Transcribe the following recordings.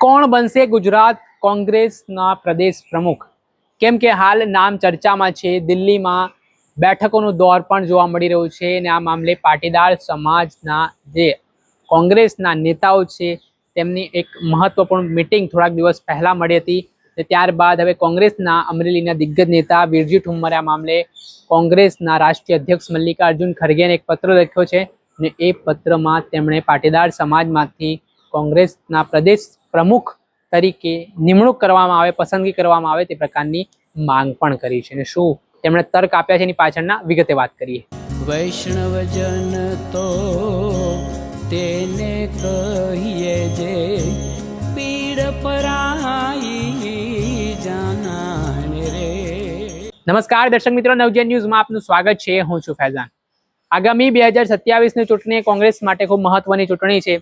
કોણ બનશે ગુજરાત કોંગ્રેસના પ્રદેશ પ્રમુખ? કેમ કે હાલ નામ ચર્ચામાં છે. દિલ્હીમાં બેઠકોનું દોર પણ જોવા મળી રહ્યું છે અને આ મામલે પાટીદાર સમાજના જે કોંગ્રેસના નેતાઓ છે તેમની એક મહત્વપૂર્ણ મિટિંગ થોડાક દિવસ પહેલા મળી હતી. ત્યારબાદ હવે કોંગ્રેસના અમરેલીના દિગ્ગજ નેતા વીરજી ઠુમ્મરે આ મામલે કોંગ્રેસના રાષ્ટ્રીય અધ્યક્ષ મલ્લિકાર્જુન ખરગેને એક પત્ર લખ્યો છે અને એ પત્રમાં તેમણે પાટીદાર સમાજમાંથી કોંગ્રેસના પ્રદેશ પ્રમુખ તરીકે નિમણૂક કરવામાં આવે, પસંદગી કરવામાં આવે તે પ્રકારની માંગ પણ કરી છે. અને શું તેમણે તર્ક આપ્યા છે એની પાછળના વિગતે વાત કરીએ. વૈષ્ણવજન તો તેને કહીએ જે પીડ પરાઈ જાનાને રે. નમસ્કાર દર્શક મિત્રો, નવજીવન ન્યૂઝમાં આપનું સ્વાગત છે. હું છું ફૈઝાન. આગામી 2027ની ચૂંટણી કોંગ્રેસ માટે ખૂબ મહત્વની ચૂંટણી છે.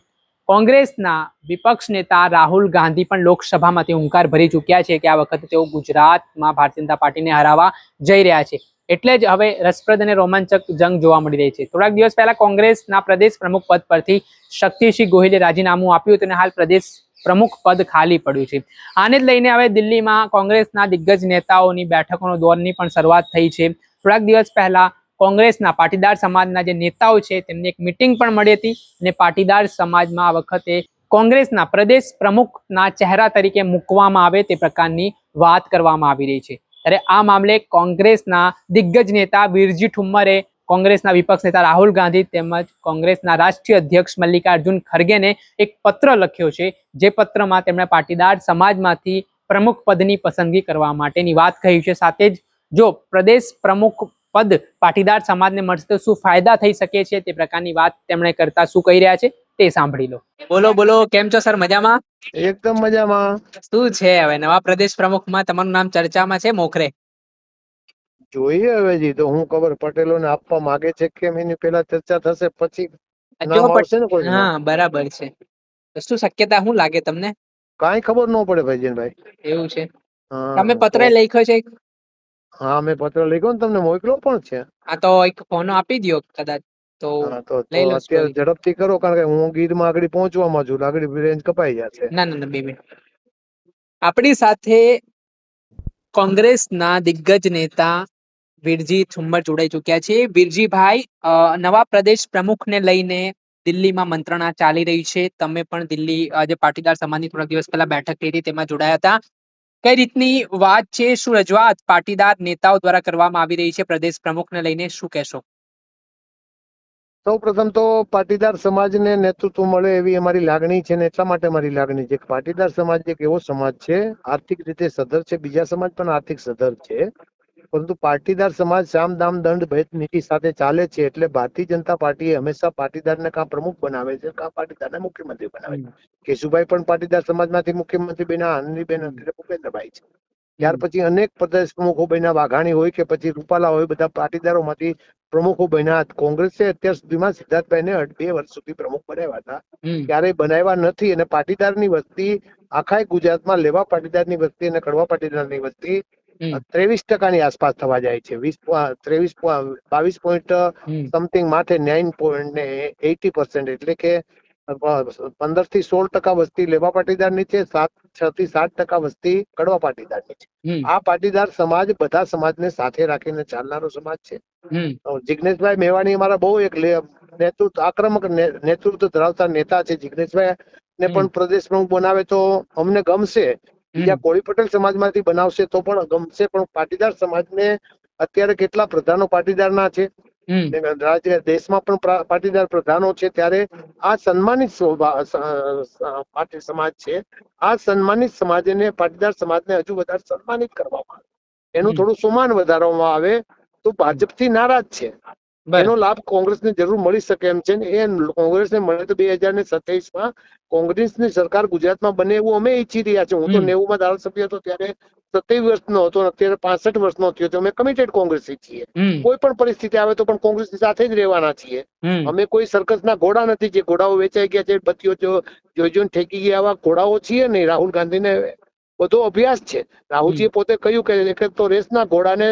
કોંગ્રેસના વિપક્ષ નેતા રાહુલ ગાંધી પણ લોકસભામાંથી હુંકાર ભરી ચૂક્યા છે કે આ વખતે તેઓ ગુજરાતમાં ભારતીય જનતા પાર્ટીને હરાવવા જઈ રહ્યા છે. એટલે જ હવે રસપ્રદ અને રોમાંચક જંગ જોવા મળી રહી છે. થોડાક દિવસ પહેલા કોંગ્રેસના પ્રદેશ પ્રમુખ પદ પરથી શક્તિસિંહ ગોહિલે રાજીનામું આપ્યું હતું અને હાલ પ્રદેશ પ્રમુખ પદ ખાલી પડ્યું છે. આને જ લઈને હવે દિલ્હીમાં કોંગ્રેસના દિગ્ગજ નેતાઓની બેઠકોનો દોરની પણ શરૂઆત થઈ છે. થોડાક દિવસ પહેલા કોંગ્રેસના પાટીદાર સમાજના જે નેતાઓ છે તેમની એક મિટિંગ પણ મળી હતી અને પાટીદાર સમાજમાં આ વખતે કોંગ્રેસના પ્રદેશ પ્રમુખના ચહેરા તરીકે મૂકવામાં આવે તે પ્રકારની વાત કરવામાં આવી રહી છે. ત્યારે આ મામલે કોંગ્રેસના દિગ્ગજ નેતા વીરજી ઠુમ્મરે કોંગ્રેસના વિપક્ષ નેતા રાહુલ ગાંધી તેમજ કોંગ્રેસના રાષ્ટ્રીય અધ્યક્ષ મલ્લિકાર્જુન ખરગેને એક પત્ર લખ્યો છે. જે પત્રમાં તેમણે પાટીદાર સમાજમાંથી પ્રમુખ પદની પસંદગી કરવા માટેની વાત કહી છે. સાથે જ જો પ્રદેશ પ્રમુખ પદ પાટીદાર સમાજને મળશે તો શું ફાયદા થઈ શકે છે તે પ્રકારની વાત તેમણે કરતા શું કહી રહ્યા છે તે સાંભળી લો. બોલો બોલો, કેમ છો સર? મજામાં? એકદમ મજામાં. શું છે હવે નવા પ્રદેશ પ્રમુખમાં તમારું નામ ચર્ચામાં છે મોખરે? જોઈએ હવે જી તો હું ખબર પટેલોને આપવા માંગે છે કેમ એની પેલા ચર્ચા થશે પછી નામ જો આવશે ને કોઈ. હા બરાબર છે. તો શું શક્યતા શું લાગે તમને? કાંઈ ખબર ન પડે ભાઈજીનભાઈ. એવું છે? તમે હા પત્ર તો લખ્યો છે? હા મેં પત્ર લખ્યો ને તમને મોકલ્યો પણ છે. આ તો એક ફોન આપી દો કદાચ તો હા તો લઈ લો અત્યારે સ્ટોરી. ઝડપથી કરો કારણ કે હું ગીરમાં આગળ પહોંચવામાં છું આગળ રેન્જ કપાઈ જશે. ના ના ના, 2 મિનિટ. આપણી સાથે કોંગ્રેસના દિગ્ગજ નેતા વીરજી ઠુમ્મર જોડાઈ ચુક્યા છે. વીરજીભાઈ, નવા પ્રદેશ પ્રમુખને લઈને દિલ્હીમાં મંત્રણા ચાલી રહી છે. તમે પણ દિલ્હી આજે પાટીદાર સમાજની થોડા દિવસ પહેલા બેઠક થઈ હતી તેમાં જોડાયા હતા. કઈ રીતની વાત છે, શું રજૂઆત પાટીદાર નેતાઓ દ્વારા કરવામાં આવી રહી છે પ્રદેશ પ્રમુખને લઈને, શું કહેશો? સૌ પ્રથમ તો પાટીદાર સમાજને નેતૃત્વ મળે એવી અમારી લાગણી છે ને એટલા માટે મારી લાગણી છે કે પાટીદાર સમાજ એક એવો સમાજ છે આર્થિક રીતે સદ્ધર છે. બીજા સમાજ પણ આર્થિક સદ્ધર છે, પરંતુ પાટીદાર સમાજ સામ દામ દંડ ભેદ નીતિ સાથે ચાલે છે. એટલે ભારતીય જનતા પાર્ટીએ હંમેશા પાટીદારને કાં પ્રમુખ બનાવે છે કાં પાટીદારને મુખ્યમંત્રી બનાવે છે. કેશુભાઈ પણ પાટીદાર સમાજમાંથી મુખ્યમંત્રી બન્યા, આનંદીબેન ભૂપેન્દ્રભાઈ છે. ત્યાર પછી અનેક પ્રદેશ પ્રમુખો બન્યા, વાઘાણી હોય કે પછી રૂપાલા હોય, બધા પાટીદારોમાંથી પ્રમુખો બન્યા. કોંગ્રેસે અત્યાર સુધીમાં સિદ્ધાર્થભાઈને 2 વર્ષ સુધી પ્રમુખ બનાવ્યા હતા, ક્યારેય બનાવ્યા નથી. અને પાટીદારની વસ્તી આખા ગુજરાતમાં લેવા પાટીદારની વસ્તી અને કડવા પાટીદારની વસ્તી 23% આસપાસ થવા જાય છે. 22 સમથિંગ માથે 9.80%, એટલે કે 15 થી 16% વસ્તી લેવા પાટીદારની છે, 6 થી 7% વસ્તી કડવા પાટીદારની છે. આ પાટીદાર સમાજ બધા સમાજને સાથે રાખીને ચાલનારો સમાજ છે. જિગ્નેશભાઈ મેવાણી અમારા બહુ એક આક્રમક નેતૃત્વ ધરાવતા નેતા છે. જિગ્નેશભાઈ ને પણ પ્રદેશ પ્રમુખ બનાવે તો અમને ગમશે, બીજા કોળી પટેલ સમાજમાંથી બનાવશે તો પણ ગમશે, પણ પાટીદાર સમાજને અત્યારે કેટલા પ્રધાનો પાટીદારના છે, દેશમાં પણ પાટીદાર પ્રધાનો છે. ત્યારે આ સન્માનિત પાટીલ સમાજ છે. આ સન્માનિત સમાજને પાટીદાર સમાજને હજુ વધારે સન્માનિત કરવામાં આવે, એનું થોડું સુમાન વધારવામાં આવે તો ભાજપથી નારાજ છે. એનો લાભ કોંગ્રેસને જરૂર મળી શકે એમ છે. એ કોંગ્રેસને મળે તો 2027માં કોંગ્રેસની સરકાર ગુજરાતમાં બને એવું અમે ઈચ્છી રહ્યા છીએ. હું તો 90માં ધારાસભ્ય હતો ત્યારે 27 વર્ષનો હતો, અત્યારે 65 વર્ષનો થયો તો અમે કમિટેડ કોંગ્રેસી છીએ. કોઈ પણ પરિસ્થિતિ આવે તો પણ કોંગ્રેસની સાથે જ રહેવાના છીએ. અમે કોઈ સર્કસના ઘોડા નથી જે ઘોડાઓ વેચાઈ ગયા છે, બત્તીઓ જોઈને ઠેકી ગયા એવા ઘોડાઓ છીએ નહીં. રાહુલ ગાંધીને બધો અભ્યાસ છે. રાહુલજીએ પોતે કહ્યું કે એક તો રેસના ઘોડાને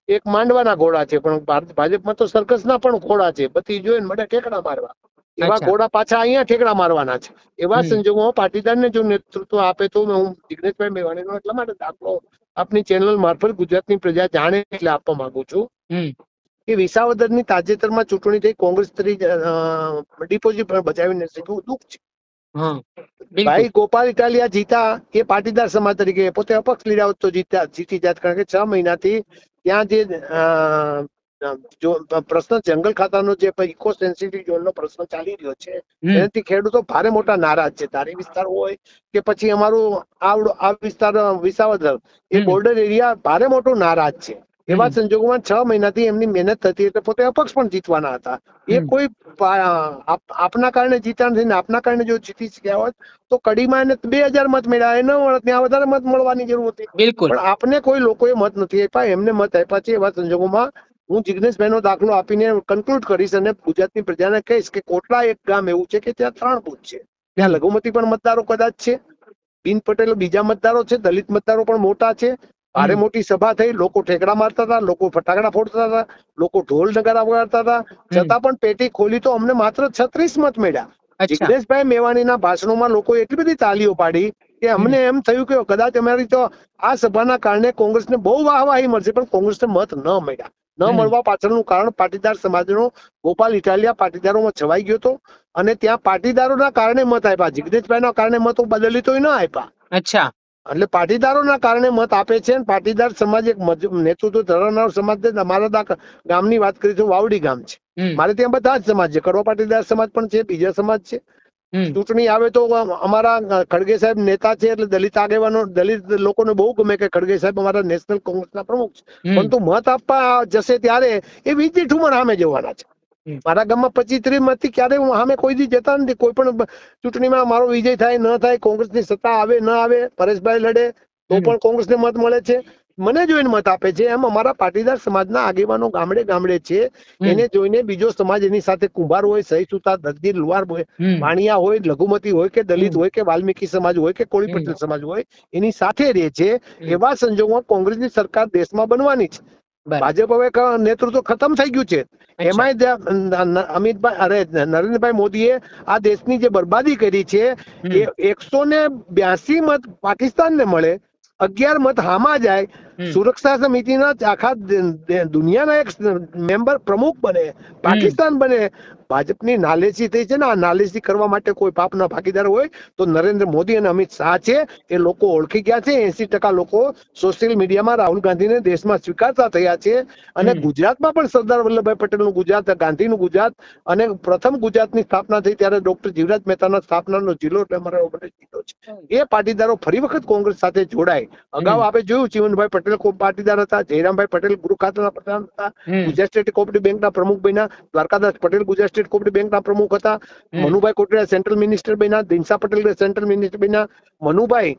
એક માંડવાના ઘોડા છે, પણ ભાજપમાં તો સર્કસના પણ ઘોડા છે, બધી જોઈને મને ઠેકડા મારવા. એવા અચ્છા. ઘોડા પાછા અહીંયા ઠેકડા મારવાના છે. એવા હમ. સંજોગોમાં પાટીદારને જો નેતૃત્વ આપે તો હું જિગ્નેશભાઈ મેવાણીનો એટલા માટે દાખલો આપની ચેનલ મારફત ગુજરાતની પ્રજા જાણે એટલે આપવા માંગુ છું હમ. કે વિસાવદરની તાજેતરમાં ચૂંટણી થઈ, કોંગ્રેસ તરીકે ડિપોઝિટ પણ બચાવીને દુઃખ છે. હા, બિલકુલ. ભાઈ ગોપાલ ઇટાલિયા જીતા એ પાટીદાર સમાજ તરીકે, પોતે અપક્ષ લીડા હોત તો જીતી જાત, કારણ કે 6 મહિનાથી ત્યાં જે જો પ્રશ્ન જંગલ ખાતાનો જે ઇકો સેન્સિટિવ ઝોનનો પ્રશ્ન ચાલી રહ્યો છે એનાથી ખેડૂતો ભારે મોટા નારાજ છે. ધારી વિસ્તાર હોય કે પછી અમારું આ વિસ્તાર વિસાવદર એ બોર્ડર એરિયા ભારે મોટો નારાજ છે. એવા સંજોગોમાં 6 મહિનાથી એમની મહેનત થતી, એટલે પોતે અપક્ષ પણ જીતવાના હતા. એ કોઈ આપના કારણે જીત્યા નથી ને આપના કારણે જો જીતી શક્યા હોત તો કડીમાં એને 2000 મત મળ્યા, એ ન મળત, ત્યાં વધારે મત મળવાની જરૂર હતી. બિલકુલ. પણ આપને કોઈ લોકોએ મત નથી આપ્યા, એમને મત આપ્યા છે. એવા સંજોગોમાં હું જિગ્નેશભાઈનો દાખલો આપીને કન્ક્લુડ કરીશ અને ગુજરાતની પ્રજાને કહીશ કે કોટડા એક ગામ એવું છે કે ત્યાં 3 બૂથ છે. ત્યાં લઘુમતી પણ મતદારો કદાચ છે, બિન પટેલ બીજા મતદારો છે, દલિત મતદારો પણ મોટા છે. ભારે મોટી સભા થઈ, લોકો ઠેકડા મારતા હતા, લોકો ફટાકડા ફોડતા હતા, લોકો ઢોલ નગારા વગાડતા હતા, છતાં પણ પેટી ખોલી તો અમને માત્ર 36 મત મળ્યા. જિગ્નેશભાઈ મેવાણીના ભાષણોમાં લોકો એટલી બધી તાલીઓ પાડી કે અમને એમ થયું કે કદાચ અમારી તો આ સભાના કારણે કોંગ્રેસને બહુ વાહવાહી મળશે, પણ કોંગ્રેસને મત ન મળ્યા. ન મળવા પાછળનું કારણ પાટીદાર સમાજનો ગોપાલ ઇટાલિયા પાટીદારોમાં છવાઈ ગયો હતો અને ત્યાં પાટીદારોના કારણે મત આપ્યા. જિગ્નેશભાઈના કારણે મતો દલિતોએ ન આપ્યા. અચ્છા. એટલે પાટીદારોના કારણે મત આપે છે. પાટીદાર સમાજ એક નેતૃત્વ ધરાવનાર સમાજ છે. અમારા ગામની વાત કરી તો વાવડી ગામ છે, મારે ત્યાં બધા જ સમાજ છે. કડવા પાટીદાર સમાજ પણ છે, બીજા સમાજ છે. ચૂંટણી આવે તો અમારા ખડગે સાહેબ નેતા છે, એટલે દલિત આગેવાનો, દલિત લોકોને બહુ ગમે કે ખડગે સાહેબ અમારા નેશનલ કોંગ્રેસના પ્રમુખ છે. પરંતુ મત આપવા જશે ત્યારે એ વિજય ઠુમર સામે જવાના છે. મારા ગામમાં 25-30 મતથી ક્યારે હું સામે કોઈ દી જતા નથી. કોઈ પણ ચૂંટણીમાં મારો વિજય થાય ન થાય, કોંગ્રેસની સત્તા આવે ન આવે, પરેશભાઈ લડે તો પણ કોંગ્રેસને મત મળે છે, મને જોઈને મત આપે છે. એમ અમારા પાટીદાર સમાજના આગેવાનો ગામડે ગામડે છે. એને જોઈને બીજો સમાજ એની સાથે કુંભાર હોય, સહી સુતાર, દરજી, લુહાર હોય, વાણિયા હોય, લઘુમતી હોય કે દલિત હોય કે વાલ્મીકી સમાજ હોય કે કોળી પટેલ સમાજ હોય, એની સાથે રહે છે. એવા સંજોગોમાં કોંગ્રેસની સરકાર દેશમાં બનવાની છે. ભાજપ હવે નેતૃત્વ ખતમ થઈ ગયું છે. એમાંય નરેન્દ્રભાઈ મોદીએ આ દેશની જે બરબાદી કરી છે, એ 182 મત પાકિસ્તાનને મળે, 11 મત હામાં જાય, સુરક્ષા સમિતિના આખા દુનિયાના એક મેમ્બર પ્રમુખ બને, પાકિસ્તાન બને. ભાજપની નાલેસી થઈ છે ને. આ નાલેસી કરવા માટે કોઈ પાપના ભાગીદાર હોય તો નરેન્દ્ર મોદી અને અમિત શાહ છે. એ લોકો ઓળખી ગયા છે. 80% લોકો સોશિયલ મીડિયામાં રાહુલ ગાંધીને દેશમાં સ્વીકારતા થયા છે. અને ગુજરાતમાં પણ સરદાર વલ્લભભાઈ પટેલનું ગુજરાત, ગાંધીનું ગુજરાત અને પ્રથમ ગુજરાતની સ્થાપના થઈ ત્યારે ડોક્ટર જીવરાજ મહેતાના સ્થાપનાનો જિલ્લો એટલે અમારો જિલ્લો છે. એ પાટીદારો ફરી વખત કોંગ્રેસ સાથે જોડાય. અગાઉ આપણે જોયું ચીમનભાઈ પટેલ પાટીદાર હતા, જયરામભાઈ પટેલ ગૃહ ખાતાના પ્રધાન હતા, ગુજરાત સ્ટેટ કોઓપરેટિવ બેંકના પ્રમુખ બન્યા, દ્વારકાદાસ પટેલ ગુજરાત સ્ટેટ કોઓપરેટિવ બેંકના પ્રમુખ હતા, મનુભાઈ કોટડિયા સેન્ટ્રલ મિનિસ્ટર બન્યા, દિનસા પટેલ સેન્ટ્રલ મિનિસ્ટર બન્યા, મનુભાઈ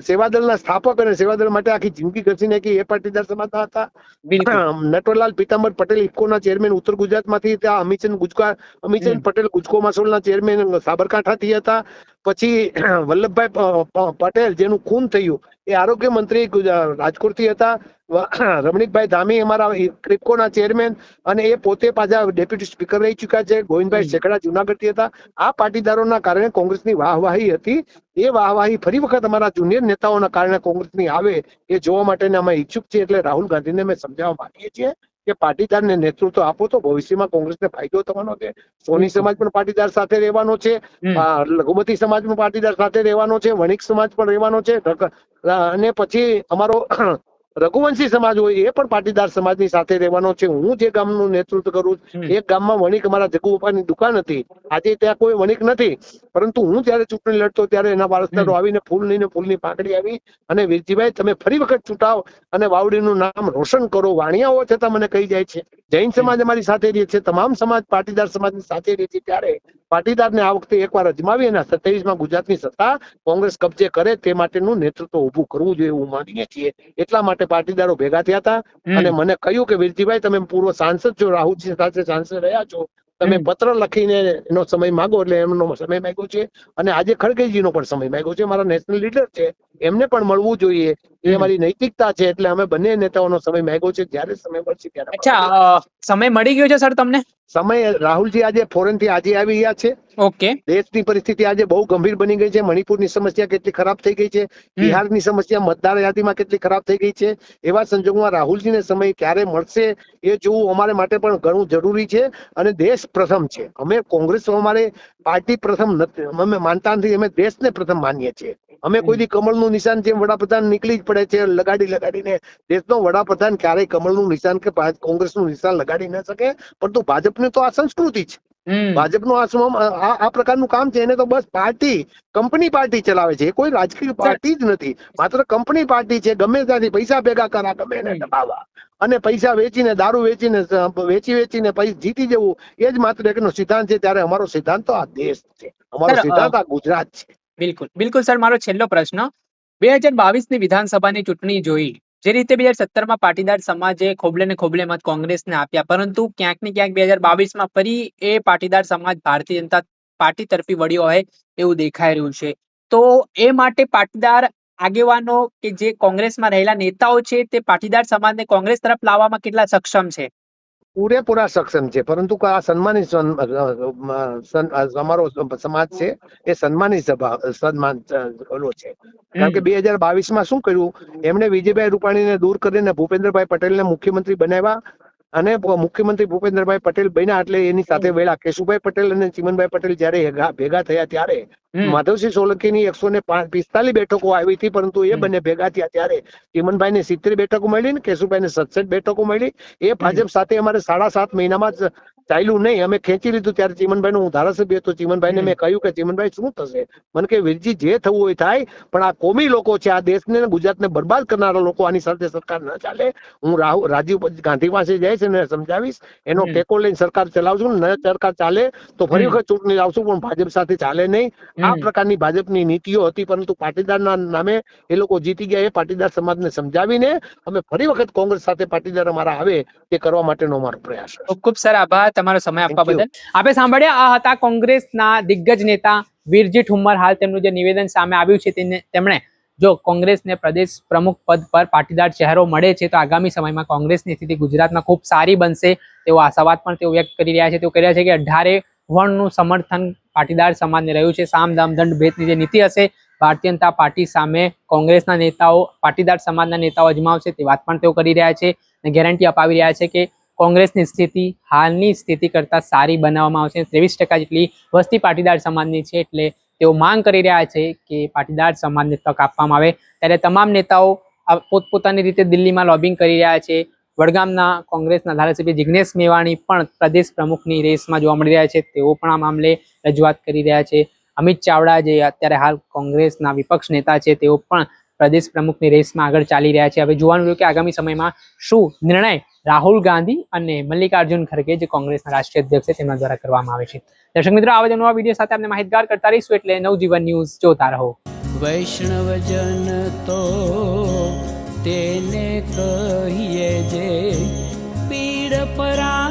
સેવાદળના સ્થાપક અને સેવાદળ માટે આખી જિંદગી ઘસી નાખી એ પાટીદાર સમાજના હતા. નટવરલાલ પીતાંબર પટેલ ઇફકોના ચેરમેન ઉત્તર ગુજરાતમાંથી હતા. અમીચંદ પટેલ ગુજકો માસોલના ચેરમેન સાબરકાંઠાથી હતા. પછી વલ્લભભાઈ પટેલ જેનું ખૂન થયું એ આરોગ્ય મંત્રી રાજકોટથી હતા. રમણીકભાઈ ધામી અમારા ક્રિપ્કોના ચેરમેન અને એ પોતે પાછા ડેપ્યુટી સ્પીકર રહી ચુક્યા છે. ગોવિંદભાઈ શેખડા જુનાગઢથી હતા. આ પાટીદારોના કારણે કોંગ્રેસની વાહવાહી હતી. એ વાહવાહી ફરી વખત અમારા જુનિયર નેતાઓના કારણે કોંગ્રેસની આવે એ જોવા માટે અમે ઈચ્છુક છીએ. એટલે રાહુલ ગાંધીને અમે સમજાવવા માંગીએ છીએ કે પાટીદારને નેતૃત્વ આપો તો ભવિષ્યમાં કોંગ્રેસને ફાયદો થવાનો છે. સોની સમાજ પણ પાટીદાર સાથે રહેવાનો છે, લઘુમતી સમાજ પણ પાટીદાર સાથે રહેવાનો છે, વણિક સમાજ પણ રહેવાનો છે, અને પછી અમારો રઘુવંશી સમાજ હોય એ પણ પાટીદાર સમાજની સાથે રહેવાનો છે. હું જે ગામનું નેતૃત્વ કરું એક ગામમાં વણિક અમારા જગુબાપાની દુકાન હતી, આજે ત્યાં કોઈ વણિક નથી. પરંતુ હું જયારે ચૂંટણી લડતો ત્યારે એના વારસદારો આવીને ફૂલની પાંખડી આવી અને વીરજીભાઈ તમે ફરી વખત ચૂંટાવ અને વાવડીનું નામ રોશન કરો. વાણિયા હોવા છતાં મને કહી જાય છે. જૈન સમાજ અમારી સાથે રહે છે, તમામ સમાજ પાટીદાર સમાજની સાથે રહે છે. ત્યારે પાટીદારને આ વખતે એકવાર અજમાવી અને 27માં ગુજરાતની સત્તા કોંગ્રેસ કબજે કરે તે માટેનું નેતૃત્વ ઉભું કરવું જોઈએ એવું માનીએ છીએ. એટલા માટે પાટીદારો ભેગા થયા હતા અને મને કહ્યું કે વીરજીભાઈ તમે પૂર્વ સાંસદ છો, રાહુલજી સાથે સાંસદ રહ્યા છો, તમે પત્ર લખીને એનો સમય માંગો એટલે એમનો સમય માંગ્યો છે. અને આજે ખડગેજીનો પણ સમય માંગ્યો છે. મારા નેશનલ લીડર છે, એમને પણ મળવું જોઈએ. એ અમારી નૈતિકતા છે, એટલે અમે બંને નેતાઓનો સમય માંગ્યો છે, જ્યારે સમય મળશે ત્યારે. અચ્છા, સમય મળી ગયો છે સર તમને? સમય રાહુલજી આજે ફોરેન થી આજે આવી રહ્યા છે. ઓકે. દેશની પરિસ્થિતિ આજે બહુ ગંભીર બની ગઈ છે. મણિપુરની સમસ્યા કેટલી ખરાબ થઈ ગઈ છે, બિહારની સમસ્યા મતદાર યાદીમાં કેટલી ખરાબ થઈ ગઈ છે. એવા સંજોગોમાં રાહુલજીને સમય ક્યારે મળશે એ જોવું અમારે માટે પણ ઘણું જરૂરી છે. અને દેશ પ્રથમ છે. અમે કોંગ્રેસ અમારે પાર્ટી પ્રથમ નથી, અમે માનતા નથી, અમે દેશને પ્રથમ માનીએ છીએ. અમે કોઈ દી કમળનું નિશાન જેમ વડાપ્રધાન નીકળી જ પડે છે લગાડીને. દેશનો વડાપ્રધાન ક્યારેય કમળનું નિશાન કે કોંગ્રેસનું નિશાન લગાડી ન શકે, પરંતુ ભાજપની તો આ સંસ્કૃતિ છે. ભાજપનું આ પ્રકારનું કામ છે. એને તો બસ કંપની પાર્ટી ચલાવે છે. કોઈ રાજકીય પાર્ટી જ નથી, માત્ર કંપની પાર્ટી છે. ગમે ત્યાંથી પૈસા ભેગા કરા, ગમે એને દબાવવા અને પૈસા વેચીને, દારૂ વેચીને પૈસા જીતી જવું, એ જ માત્ર એકનો સિદ્ધાંત છે. ત્યારે અમારો સિદ્ધાંત તો આ દેશ છે, અમારો સિદ્ધાંત આ ગુજરાત છે. બિલકુલ સર, મારો છેલ્લો પ્રશ્ન, 2022ની વિધાનસભાની ચૂંટણી જોઈ જે રીતે 2017માં પાટીદાર સમાજે ખોબલે ને ખોબલે મત કોંગ્રેસને આપ્યા, પરંતુ ક્યાંક ને ક્યાંક 2022માં ફરી એ પાટીદાર સમાજ ભારતીય જનતા પાર્ટી તરફી વળ્યો હોય એવું દેખાઈ રહ્યું છે. તો એ માટે પાટીદાર આગેવાનો કે જે કોંગ્રેસમાં રહેલા નેતાઓ છે તે પાટીદાર સમાજને કોંગ્રેસ તરફ લાવવામાં કેટલા સક્ષમ છે? પૂરેપૂરા સક્ષમ છે, પરંતુ આ સન્માની અમારો સમાજ છે, એ સન્માન છે. કારણ કે 2022માં શું કર્યું, એમણે વિજયભાઈ રૂપાણીને દૂર કરીને ભૂપેન્દ્રભાઈ પટેલને મુખ્યમંત્રી બનાવ્યા, અને મુખ્યમંત્રી ભૂપેન્દ્રભાઈ પટેલ બન્યા એટલે એની સાથે વેળા કેશુભાઈ પટેલ અને ચીમનભાઈ પટેલ જયારે ભેગા થયા ત્યારે માધવસિંહ સોલંકીની 145 બેઠકો આવી હતી, પરંતુ એ બંને ભેગા થયા ત્યારે ચીમનભાઈને 70 બેઠકો મળી ને કેશુભાઈને 67 બેઠકો મળી. એ ભાજપ સાથે અમારે 7.5 મહિનામાં જ ચાલ્યું નહીં, અમે ખેંચી લીધું. ત્યારે ચીમનભાઈ હું ધારાસભ્ય હતો, ચીમનભાઈને મેં કહ્યું કે ચીમનભાઈ શું થશે? મને કે વીરજી જે થવું હોય થાય, પણ આ કોમી લોકો છે, આ દેશને ગુજરાતને બરબાદ કરનારા લોકો, આની સાથે સરકાર ન ચાલે. હું રાજીવ ગાંધી પાસે જઈશ અને સમજાવીશ, એનો ટેકો લઈને સરકાર ચલાવશું. ન સરકાર ચાલે તો ફરી વખત ચૂંટણી લાવશું, પણ ભાજપ સાથે ચાલે નહીં. આ પ્રકારની ભાજપની નીતિઓ હતી, પરંતુ પાટીદારના નામે એ લોકો જીતી ગયા. એ પાટીદાર સમાજને સમજાવીને અમે ફરી વખત કોંગ્રેસ સાથે પાટીદાર અમારા આવે તે કરવા માટેનો અમારો પ્રયાસ. ખૂબ સારા આભાર તમારો સમય આપવા બદલ. આપણે સાંભળ્યા, આ હતા કોંગ્રેસના દિગ્ગજ નેતા વીરજી ઠુમ્મર. હાલ તેમનું જે નિવેદન સામે આવ્યું છે તેમણે જો કોંગ્રેસને પ્રદેશ પ્રમુખ પદ પર પાટીદાર ચહેરો મળે છે તો આગામી સમયમાં કોંગ્રેસની સ્થિતિ ગુજરાતમાં ખૂબ સારી બનશે તેવો આશાવાદ પણ તેઓ વ્યક્ત કરી રહ્યા છે. તેઓ કહી રહ્યા છે કે 18 વર્ણનું સમર્થન પાટીદાર સમાજને રહ્યું છે. સામ દામ દંડ ભેદની જે નીતિ હશે ભારતીય જનતા પાર્ટી સામે કોંગ્રેસના નેતાઓ પાટીદાર સમાજના નેતાઓ અજમાવશે તે વાત પણ તેઓ કરી રહ્યા છે અને ગેરંટી અપાવી રહ્યા છે કે કોંગ્રેસની સ્થિતિ હાલની સ્થિતિ કરતા સારી બનાવવામાં આવશે. 23% જેટલી વસ્તી પાટીદાર સમાજની છે, એટલે તેઓ માંગ કરી રહ્યા છે કે પાટીદાર સમાજને તક આપવામાં આવે. ત્યારે તમામ નેતાઓ પોતપોતાની રીતે દિલ્હીમાં લોબિંગ કરી રહ્યા છે. વડગામના કોંગ્રેસના ધારાસભ્ય જિગ્નેશ મેવાણી પણ પ્રદેશ પ્રમુખની રેસમાં જોવા મળી રહ્યા છે. તેઓ પણ આ મામલે રજૂઆત કરી રહ્યા છે. અમિત ચાવડા જે અત્યારે હાલ કોંગ્રેસના વિપક્ષ નેતા છે તેઓ પણ પ્રદેશ પ્રમુખની રેસમાં આગળ ચાલી રહ્યા છે. હવે જોવાનું રહ્યું કે આગામી સમયમાં શું નિર્ણય રાહુલ ગાંધી અને મલ્લિકાર્જુન ખડગે જે કોંગ્રેસના રાષ્ટ્રીય અધ્યક્ષ છે તેમના દ્વારા કરવામાં આવે છે. દર્શક મિત્રો, આવા જ નવા વિડીયો સાથે આપણે માહિતગાર કરતા રહીશું, એટલે નવજીવન ન્યૂઝ જોતા રહો. વૈષ્ણવજન તો તેને કહીએ જે પીડ પરા